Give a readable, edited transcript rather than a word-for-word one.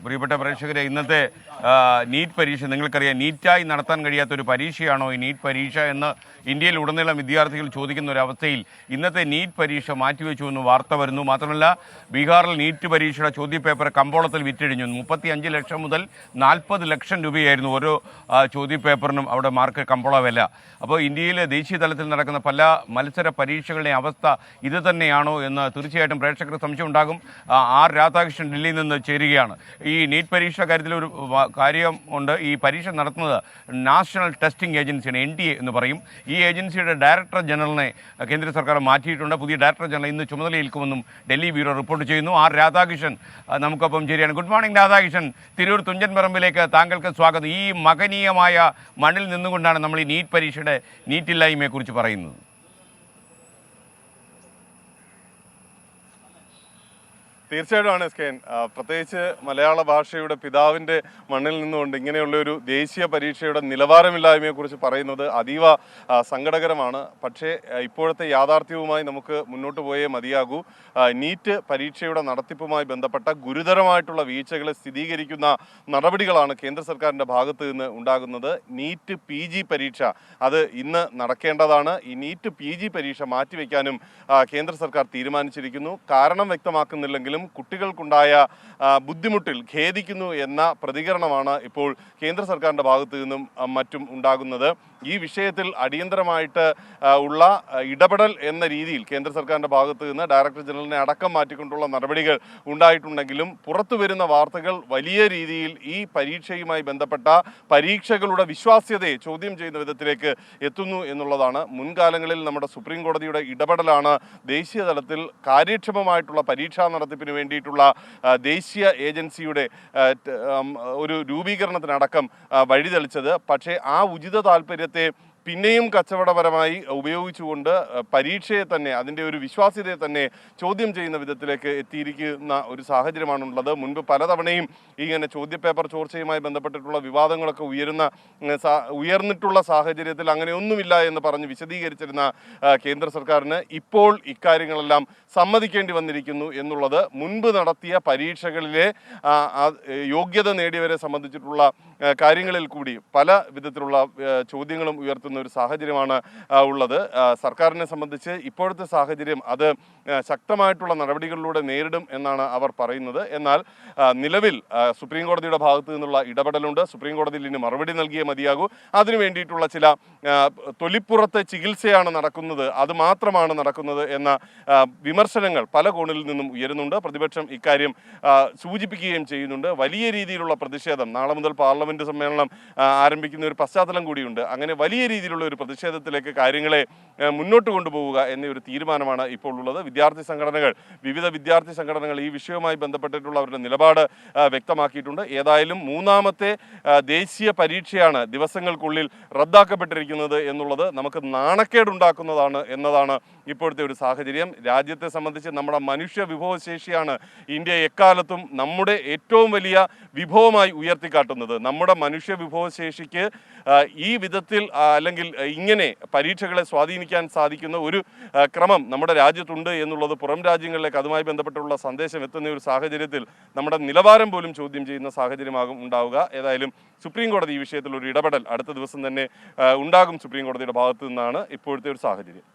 പ്രിയപ്പെട്ട പ്രേക്ഷകരെ, ഇന്നത്തെ നീറ്റ് പരീക്ഷ നിങ്ങൾക്കറിയാം, നീറ്റായി നടത്താൻ കഴിയാത്തൊരു പരീക്ഷയാണോ ഈ നീറ്റ് പരീക്ഷ എന്ന് ഇന്ത്യയിൽ ഉടനീളം വിദ്യാർത്ഥികൾ ചോദിക്കുന്ന ഒരവസ്ഥയിൽ ഇന്നത്തെ നീറ്റ് പരീക്ഷ മാറ്റിവെച്ചു എന്ന് വാർത്ത വരുന്നു. മാത്രമല്ല, ബീഹാറിൽ നീറ്റ് പരീക്ഷയുടെ ചോദ്യപേപ്പർ കമ്പോളത്തിൽ വിറ്റഴിഞ്ഞു. 35 ലക്ഷം മുതൽ 40 ലക്ഷം രൂപയായിരുന്നു ഓരോ ചോദ്യപേപ്പറിനും അവിടെ മാർക്ക് കമ്പോള വില. അപ്പോൾ ഇന്ത്യയിലെ ദേശീയ തലത്തിൽ നടക്കുന്ന പല മത്സര പരീക്ഷകളുടെ അവസ്ഥ ഇത് തന്നെയാണോ എന്ന് തീർച്ചയായിട്ടും പ്രേക്ഷകർക്ക് സംശയം ഉണ്ടാകും. ആർ രാധാകൃഷ്ണൻ ഡൽഹിയിൽ നിന്ന് ചേരുകയാണ്. ഈ നീറ്റ് പരീക്ഷ കാര്യത്തിൽ ഒരു കാര്യം ഉണ്ട്. ഈ പരീക്ഷ നടത്തുന്നത് നാഷണൽ ടെസ്റ്റിംഗ് ഏജൻസിയാണ്, NTA എന്ന് പറയും. ഈ ഏജൻസിയുടെ ഡയറക്ടർ ജനറലിനെ കേന്ദ്ര സർക്കാർ മാറ്റിയിട്ടുണ്ട്. പുതിയ ഡയറക്ടർ ജനറൽ ഇന്ന് ചുമതലയേൽക്കുമെന്നും ഡൽഹി ബ്യൂറോ റിപ്പോർട്ട് ചെയ്യുന്നു. ആർ രാധാകൃഷ്ണൻ നമുക്കൊപ്പം ചേരുകയാണ്. Good morning Radhakrishnan. തിരൂർ തുഞ്ചൻ പറമ്പിലേക്ക് താങ്കൾക്ക് സ്വാഗതം. ഈ മഹനീയമായ മണ്ണിൽ നിന്നുകൊണ്ടാണ് നമ്മൾ ഈ നീറ്റ് പരീക്ഷയുടെ നീറ്റില്ലായ്മയെക്കുറിച്ച് പറയുന്നത്. തീർച്ചയായിട്ടും SKN, പ്രത്യേകിച്ച് മലയാള ഭാഷയുടെ പിതാവിൻ്റെ മണ്ണിൽ നിന്നുകൊണ്ട് ഇങ്ങനെയുള്ള ഒരു ദേശീയ പരീക്ഷയുടെ നിലവാരമില്ലായ്മയെക്കുറിച്ച് പറയുന്നത് അതീവ സങ്കടകരമാണ്. പക്ഷേ ഇപ്പോഴത്തെ യാഥാർത്ഥ്യവുമായി നമുക്ക് മുന്നോട്ട് പോയേ മതിയാകൂ. നീറ്റ് പരീക്ഷയുടെ നടത്തിപ്പുമായി ബന്ധപ്പെട്ട ഗുരുതരമായിട്ടുള്ള വീഴ്ചകളെ സ്ഥിരീകരിക്കുന്ന നടപടികളാണ് കേന്ദ്ര സർക്കാരിൻ്റെ ഭാഗത്ത് നിന്ന് ഉണ്ടാകുന്നത്. നീറ്റ് PG പരീക്ഷ അത് ഇന്ന് നടക്കേണ്ടതാണ്. ഈ നീറ്റ് PG പരീക്ഷ മാറ്റിവെക്കാനും കേന്ദ്ര സർക്കാർ തീരുമാനിച്ചിരിക്കുന്നു. കാരണം വ്യക്തമാക്കുന്നില്ലെങ്കിലും കുട്ടികൾക്കുണ്ടായ ബുദ്ധിമുട്ടിൽ ഖേദിക്കുന്നു എന്ന പ്രതികരണമാണ് ഇപ്പോൾ കേന്ദ്ര സർക്കാരിൻ്റെ ഭാഗത്തു നിന്നും മറ്റും ഉണ്ടാകുന്നത്. ഈ വിഷയത്തിൽ അടിയന്തരമായിട്ട് ഉള്ള ഇടപെടൽ എന്ന രീതിയിൽ കേന്ദ്ര സർക്കാരിൻ്റെ ഭാഗത്തു നിന്ന് ഡയറക്ടർ ജനറലിനെ അടക്കം മാറ്റിക്കൊണ്ടുള്ള നടപടികൾ ഉണ്ടായിട്ടുണ്ടെങ്കിലും പുറത്തു വരുന്ന വാർത്തകൾ വലിയ രീതിയിൽ ഈ പരീക്ഷയുമായി ബന്ധപ്പെട്ട പരീക്ഷകളുടെ വിശ്വാസ്യതയെ ചോദ്യം ചെയ്യുന്ന വിധത്തിലേക്ക് എത്തുന്നു എന്നുള്ളതാണ്. മുൻകാലങ്ങളിൽ നമ്മുടെ സുപ്രീം കോടതിയുടെ ഇടപെടലാണ് ദേശീയ തലത്തിൽ കാര്യക്ഷമമായിട്ടുള്ള പരീക്ഷാ നടത്തിപ്പിന് വേണ്ടിയിട്ടുള്ള ദേശീയ ഏജൻസിയുടെ ഒരു രൂപീകരണത്തിനടക്കം വഴിതെളിച്ചത്. പക്ഷേ ആ ഉചിത താല്പര്യത്തെ പിന്നെയും കച്ചവടപരമായി ഉപയോഗിച്ചുകൊണ്ട് പരീക്ഷയെ തന്നെ, അതിൻ്റെ ഒരു വിശ്വാസ്യതയെ തന്നെ ചോദ്യം ചെയ്യുന്ന വിധത്തിലേക്ക് എത്തിയിരിക്കുന്ന ഒരു സാഹചര്യമാണുള്ളത്. മുൻപ് പലതവണയും ഇങ്ങനെ ചോദ്യപേപ്പർ ചോർച്ചയുമായി ബന്ധപ്പെട്ടിട്ടുള്ള വിവാദങ്ങളൊക്കെ ഉയർന്നിട്ടുള്ള സാഹചര്യത്തിൽ അങ്ങനെയൊന്നുമില്ല എന്ന് പറഞ്ഞ് വിശദീകരിച്ചിരുന്ന കേന്ദ്ര സർക്കാരിന് ഇപ്പോൾ ഇക്കാര്യങ്ങളെല്ലാം സമ്മതിക്കേണ്ടി വന്നിരിക്കുന്നു എന്നുള്ളത് മുൻപ് നടത്തിയ പരീക്ഷകളിലെ യോഗ്യത നേടിയവരെ സംബന്ധിച്ചിട്ടുള്ള കാര്യങ്ങളിൽ കൂടി പല വിധത്തിലുള്ള ചോദ്യങ്ങളും ഉയർത്തുന്ന ഒരു സാഹചര്യമാണ് ഉള്ളത്. സർക്കാരിനെ സംബന്ധിച്ച് ഇപ്പോഴത്തെ സാഹചര്യം അത് ശക്തമായിട്ടുള്ള നടപടികളിലൂടെ നേരിടും എന്നാണ് അവർ പറയുന്നത്. എന്നാൽ നിലവിൽ സുപ്രീം കോടതിയുടെ ഭാഗത്തു നിന്നുള്ള ഇടപെടലുണ്ട്. സുപ്രീം കോടതിയിൽ ഇനി മറുപടി നൽകിയേ മതിയാകൂ. അതിനു വേണ്ടിയിട്ടുള്ള ചില തൊലിപ്പുറത്തെ ചികിത്സയാണ് നടക്കുന്നത്, അത് മാത്രമാണ് നടക്കുന്നത് എന്ന വിമർശനങ്ങൾ പല കോണിൽ നിന്നും ഉയരുന്നുണ്ട്. പ്രതിപക്ഷം ഇക്കാര്യം സൂചിപ്പിക്കുകയും ചെയ്യുന്നുണ്ട്. വലിയ രീതിയിലുള്ള പ്രതിഷേധം, നാളെ മുതൽ പാർലമെന്റ് സമ്മേളനം ആരംഭിക്കുന്ന ഒരു പശ്ചാത്തലം കൂടിയുണ്ട്. അങ്ങനെ വലിയ രീതിയിലുള്ള ഒരു പ്രതിഷേധത്തിലേക്ക് കാര്യങ്ങളെ മുന്നോട്ട് കൊണ്ടുപോവുക എന്ന ഒരു തീരുമാനമാണ് ഇപ്പോൾ ഉള്ളത്. വിവിധ വിദ്യാർത്ഥി സംഘടനകൾ ഈ വിഷയവുമായി ബന്ധപ്പെട്ടിട്ടുള്ള അവരുടെ നിലപാട് വ്യക്തമാക്കിയിട്ടുണ്ട്. ഏതായാലും മൂന്നാമത്തെ ദേശീയ പരീക്ഷയാണ് ദിവസങ്ങൾക്കുള്ളിൽ റദ്ദാക്കപ്പെട്ടിരിക്കുന്നത് എന്നുള്ളത് നമുക്ക് നാണക്കേടുണ്ടാക്കുന്നതാണ് എന്നതാണ് ഇപ്പോഴത്തെ ഒരു സാഹചര്യം. രാജ്യത്തെ സംബന്ധിച്ച് നമ്മുടെ മനുഷ്യ വിഭവശേഷിയാണ് ഇന്ത്യ എക്കാലത്തും നമ്മുടെ ഏറ്റവും വലിയ വിഭവമായി ഉയർത്തിക്കാട്ടുന്നത്. നമ്മുടെ മനുഷ്യ വിഭവശേഷിക്ക് ഈ വിധത്തിൽ അല്ലെങ്കിൽ ഇങ്ങനെ പരീക്ഷകളെ സ്വാധീനിക്കാൻ സാധിക്കുന്ന ഒരു ക്രമം നമ്മുടെ രാജ്യത്തുണ്ട് എന്നുള്ളത് പുറം രാജ്യങ്ങളിലേക്ക് അതുമായി ബന്ധപ്പെട്ടുള്ള സന്ദേശം എത്തുന്ന ഒരു സാഹചര്യത്തിൽ നമ്മുടെ നിലവാരം പോലും ചോദ്യം ചെയ്യുന്ന സാഹചര്യമാകും ഉണ്ടാവുക. ഏതായാലും സുപ്രീം കോടതി ഈ വിഷയത്തിൽ ഒരു ഇടപെടൽ അടുത്ത ദിവസം തന്നെ ഉണ്ടാകും സുപ്രീം കോടതിയുടെ ഭാഗത്തു നിന്നാണ് ഇപ്പോഴത്തെ ഒരു സാഹചര്യം.